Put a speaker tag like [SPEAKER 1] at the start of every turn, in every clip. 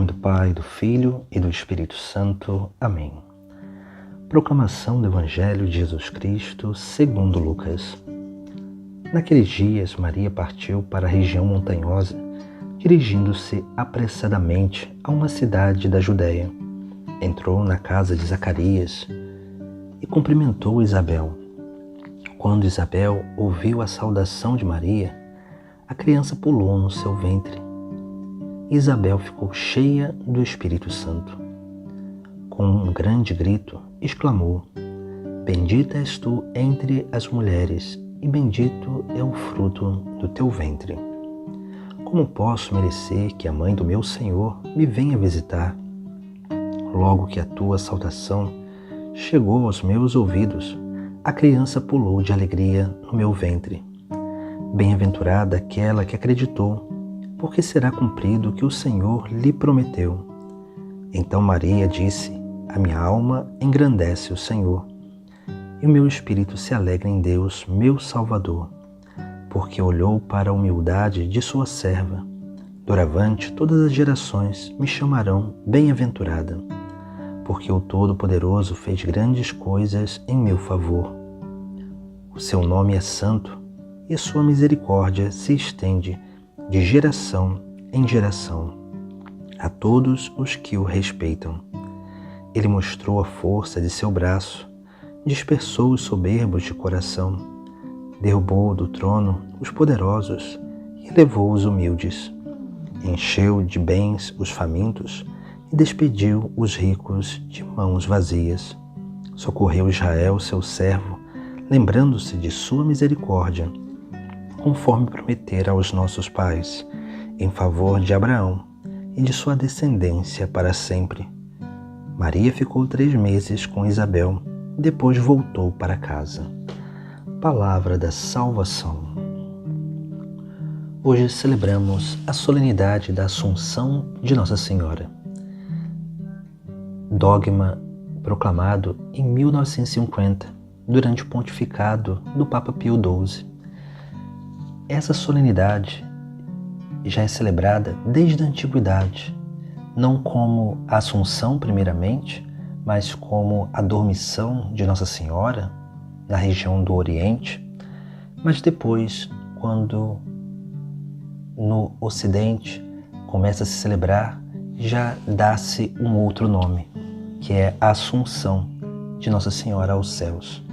[SPEAKER 1] nome do Pai, do Filho e do Espírito Santo. Amém. Proclamação do Evangelho de Jesus Cristo segundo Lucas. Naqueles dias, Maria partiu para a região montanhosa, dirigindo-se apressadamente a uma cidade da Judéia. Entrou na casa de Zacarias e cumprimentou Isabel. Quando Isabel ouviu a saudação de Maria, a criança pulou no seu ventre. Isabel ficou cheia do Espírito Santo. Com um grande grito, exclamou: Bendita és tu entre as mulheres, e bendito é o fruto do teu ventre. Como posso merecer que a mãe do meu Senhor me venha visitar? Logo que a tua saudação chegou aos meus ouvidos, a criança pulou de alegria no meu ventre. Bem-aventurada aquela que acreditou, porque será cumprido o que o Senhor lhe prometeu. Então Maria disse: A minha alma engrandece o Senhor, e o meu espírito se alegra em Deus, meu Salvador, porque olhou para a humildade de sua serva. Doravante todas as gerações me chamarão bem-aventurada, porque o Todo-Poderoso fez grandes coisas em meu favor. O seu nome é santo, e a sua misericórdia se estende de geração em geração a todos os que o respeitam. Ele mostrou a força de seu braço, dispersou os soberbos de coração, derrubou do trono os poderosos e elevou os humildes. Encheu de bens os famintos e despediu os ricos de mãos vazias. Socorreu Israel, seu servo, lembrando-se de sua misericórdia, conforme prometera aos nossos pais, em favor de Abraão e de sua descendência para sempre. Maria ficou 3 meses com Isabel, depois voltou para casa. Palavra da salvação. Hoje celebramos a solenidade da Assunção de Nossa Senhora. Dogma proclamado em 1950, durante o pontificado do Papa Pio XII. Essa solenidade já é celebrada desde a antiguidade, não como a Assunção primeiramente, mas como a dormição de Nossa Senhora na região do Oriente, mas depois, quando no Ocidente começa a se celebrar, já dá-se um outro nome, que é a Assunção de Nossa Senhora aos céus.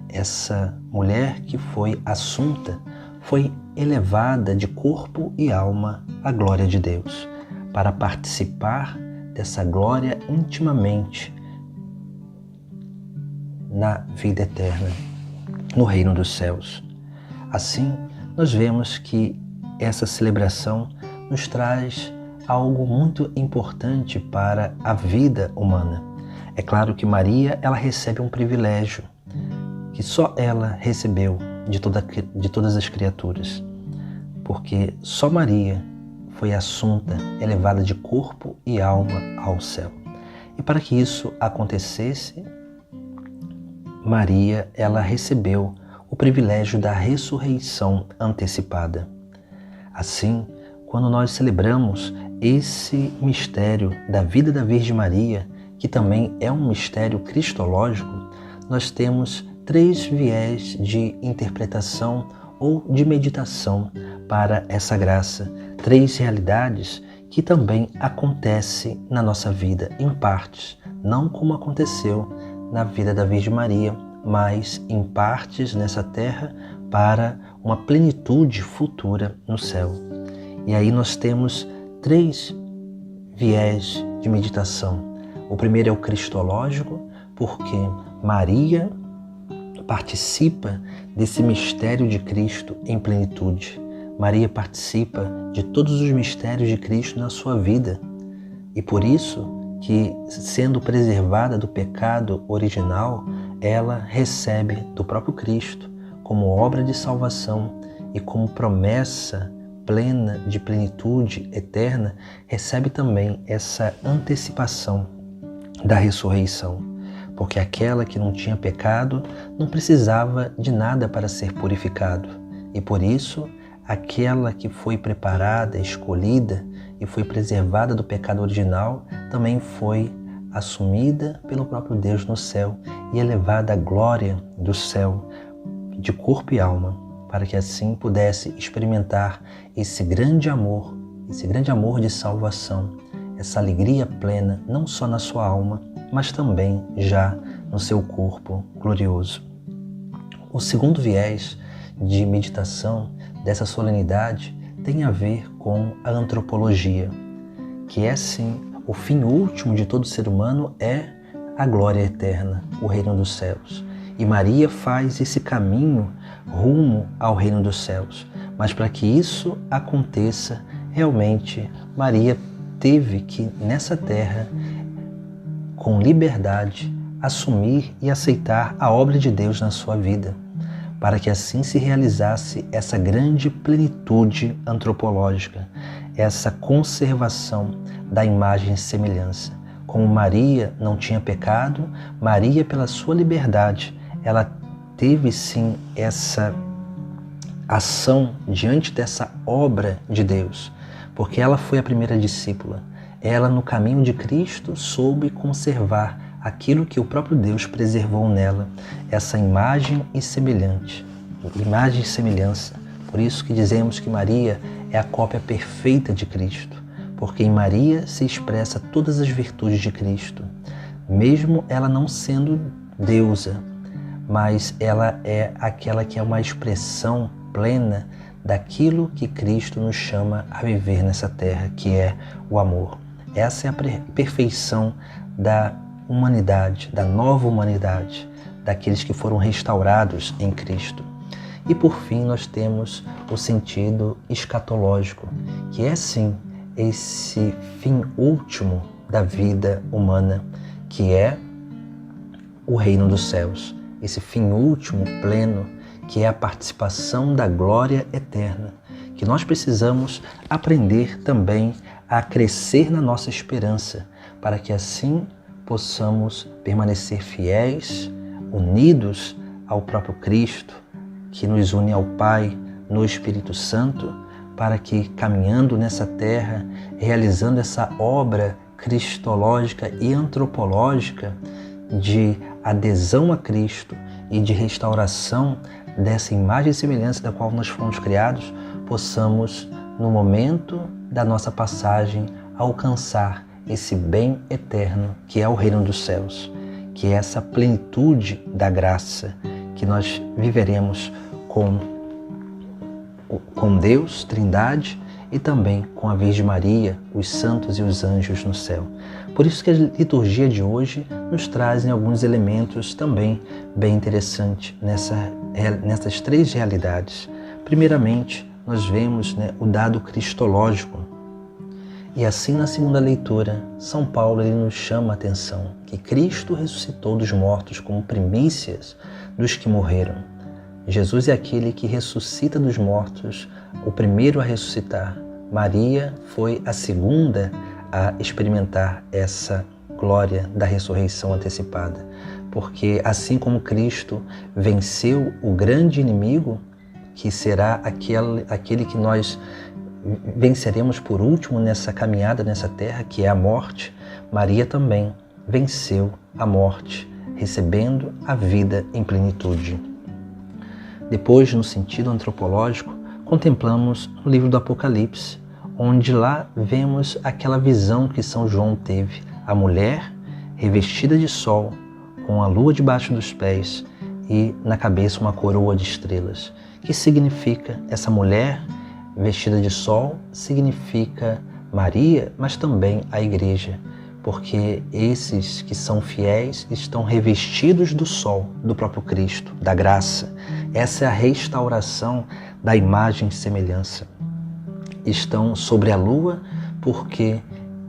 [SPEAKER 1] Essa mulher que foi assunta foi elevada de corpo e alma à glória de Deus, para participar dessa glória intimamente na vida eterna, no reino dos céus. Assim, nós vemos que essa celebração nos traz algo muito importante para a vida humana. É claro que Maria, ela recebe um privilégio que só ela recebeu de todas as criaturas, porque só Maria foi assunta, elevada de corpo e alma ao céu. E para que isso acontecesse, Maria, ela recebeu o privilégio da ressurreição antecipada. Assim, quando nós celebramos esse mistério da vida da Virgem Maria, que também é um mistério cristológico, nós temos 3 viés de interpretação ou de meditação para essa graça, 3 realidades que também acontecem na nossa vida, em partes, não como aconteceu na vida da Virgem Maria, mas em partes nessa terra para uma plenitude futura no céu. E aí nós temos 3 viés de meditação. O primeiro é o cristológico, porque Maria participa desse mistério de Cristo em plenitude. Maria participa de todos os mistérios de Cristo na sua vida. E por isso que, sendo preservada do pecado original, ela recebe do próprio Cristo como obra de salvação e como promessa plena de plenitude eterna, recebe também essa antecipação da ressurreição. Porque aquela que não tinha pecado não precisava de nada para ser purificado. E por isso, aquela que foi preparada, escolhida e e foi preservada do pecado original, também foi assumida pelo próprio Deus no céu e elevada à glória do céu, de corpo e alma, para que assim pudesse experimentar esse grande amor de salvação, essa alegria plena, não só na sua alma, mas também já no seu corpo glorioso. O segundo viés de meditação dessa solenidade tem a ver com a antropologia, que é sim o fim último de todo ser humano, é a glória eterna, o reino dos céus. E Maria faz esse caminho rumo ao reino dos céus. Mas para que isso aconteça, realmente Maria teve que, nessa terra, com liberdade, assumir e aceitar a obra de Deus na sua vida, para que assim se realizasse essa grande plenitude antropológica, essa conservação da imagem e semelhança. Como Maria não tinha pecado, Maria, pela sua liberdade, ela teve sim essa ação diante dessa obra de Deus, porque ela foi a primeira discípula. Ela, no caminho de Cristo, soube conservar aquilo que o próprio Deus preservou nela, essa imagem e semelhança. Por isso que dizemos que Maria é a cópia perfeita de Cristo, porque em Maria se expressa todas as virtudes de Cristo, mesmo ela não sendo deusa, mas ela é aquela que é uma expressão plena daquilo que Cristo nos chama a viver nessa terra, que é o amor. Essa é a perfeição da humanidade, da nova humanidade, daqueles que foram restaurados em Cristo. E por fim nós temos o sentido escatológico, que é sim esse fim último da vida humana, que é o reino dos céus, esse fim último pleno, que é a participação da glória eterna, que nós precisamos aprender também a crescer na nossa esperança, para que assim possamos permanecer fiéis, unidos ao próprio Cristo, que nos une ao Pai no Espírito Santo, para que, caminhando nessa terra, realizando essa obra cristológica e antropológica de adesão a Cristo e de restauração dessa imagem e semelhança da qual nós fomos criados, possamos, no momento da nossa passagem, alcançar esse bem eterno que é o reino dos céus, que é essa plenitude da graça que nós viveremos com Deus, Trindade, e também com a Virgem Maria, os santos e os anjos no céu. Por isso que a liturgia de hoje nos traz alguns elementos também bem interessantes nessas três realidades. Primeiramente, nós vemos o dado cristológico. E assim, na segunda leitura, São Paulo ele nos chama a atenção que Cristo ressuscitou dos mortos como primícias dos que morreram. Jesus é aquele que ressuscita dos mortos, o primeiro a ressuscitar. Maria foi a segunda a experimentar essa glória da ressurreição antecipada. Porque assim como Cristo venceu o grande inimigo, que será aquele que nós venceremos por último nessa caminhada, nessa terra, que é a morte, Maria também venceu a morte, recebendo a vida em plenitude. Depois, no sentido antropológico, contemplamos o livro do Apocalipse, onde lá vemos aquela visão que São João teve, a mulher revestida de sol, com a lua debaixo dos pés e na cabeça uma coroa de estrelas. Que significa essa mulher vestida de sol? Significa Maria, mas também a Igreja, porque esses que são fiéis estão revestidos do sol, do próprio Cristo, da graça. Essa é a restauração da imagem e semelhança. Estão sobre a lua, porque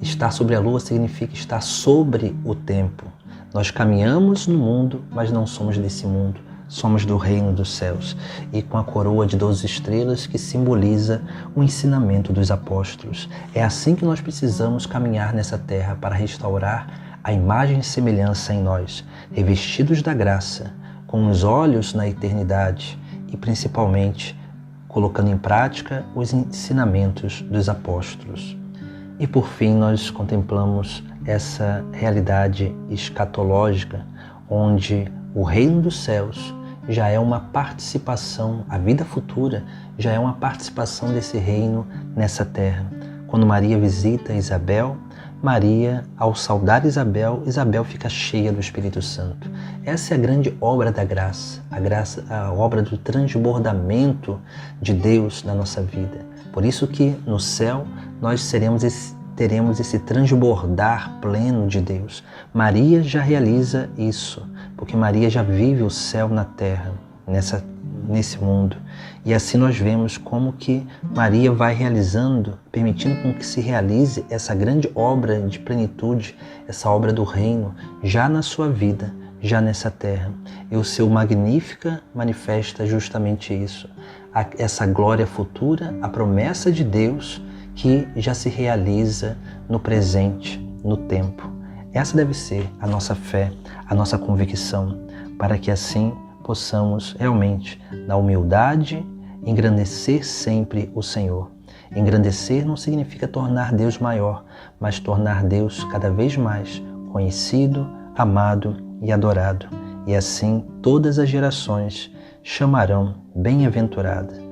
[SPEAKER 1] estar sobre a lua significa estar sobre o tempo. Nós caminhamos no mundo, mas não somos desse mundo. Somos do reino dos céus, e com a coroa de 12 estrelas que simboliza o ensinamento dos apóstolos. É assim que nós precisamos caminhar nessa terra para restaurar a imagem e semelhança em nós, revestidos da graça, com os olhos na eternidade e principalmente colocando em prática os ensinamentos dos apóstolos. E por fim nós contemplamos essa realidade escatológica, onde o reino dos céus já é uma participação, a vida futura já é uma participação desse reino nessa terra. Quando Maria visita Isabel, Maria, ao saudar Isabel, Isabel fica cheia do Espírito Santo. Essa é a grande obra da graça, a obra do transbordamento de Deus na nossa vida. Por isso que no céu nós teremos esse transbordar pleno de Deus. Maria já realiza isso, porque Maria já vive o céu na terra, nesse mundo. E assim nós vemos como que Maria vai realizando, permitindo com que se realize essa grande obra de plenitude, essa obra do reino, já na sua vida, já nessa terra. E o seu Magnífica manifesta justamente isso, essa glória futura, a promessa de Deus que já se realiza no presente, no tempo. Essa deve ser a nossa fé, a nossa convicção, para que assim possamos realmente, na humildade, engrandecer sempre o Senhor. Engrandecer não significa tornar Deus maior, mas tornar Deus cada vez mais conhecido, amado e adorado. E assim todas as gerações chamarão bem-aventurada.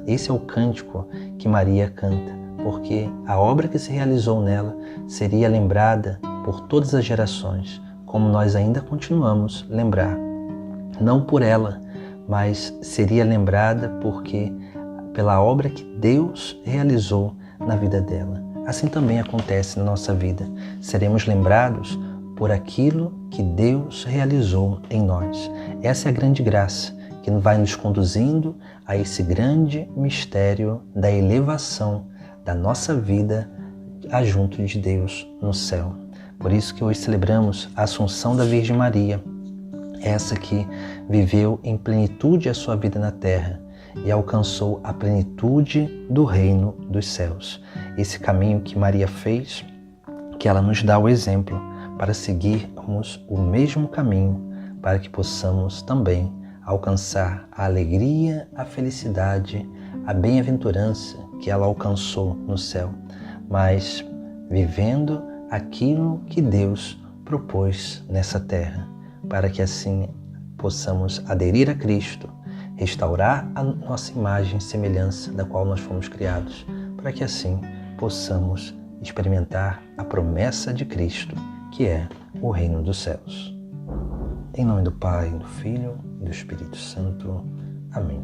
[SPEAKER 1] Esse é o cântico que Maria canta, porque a obra que se realizou nela seria lembrada por todas as gerações, como nós ainda continuamos a lembrar. Não por ela, mas seria lembrada pela obra que Deus realizou na vida dela. Assim também acontece na nossa vida. Seremos lembrados por aquilo que Deus realizou em nós. Essa é a grande graça que vai nos conduzindo a esse grande mistério da elevação da nossa vida junto de Deus no céu. Por isso que hoje celebramos a Assunção da Virgem Maria, essa que viveu em plenitude a sua vida na terra e alcançou a plenitude do reino dos céus. Esse caminho que Maria fez, que ela nos dá o exemplo para seguirmos o mesmo caminho, para que possamos também alcançar a alegria, a felicidade, a bem-aventurança que ela alcançou no céu, mas vivendo aquilo que Deus propôs nessa terra, para que assim possamos aderir a Cristo, restaurar a nossa imagem e semelhança da qual nós fomos criados, para que assim possamos experimentar a promessa de Cristo, que é o reino dos céus. Em nome do Pai, do Filho e do Espírito Santo. Amém.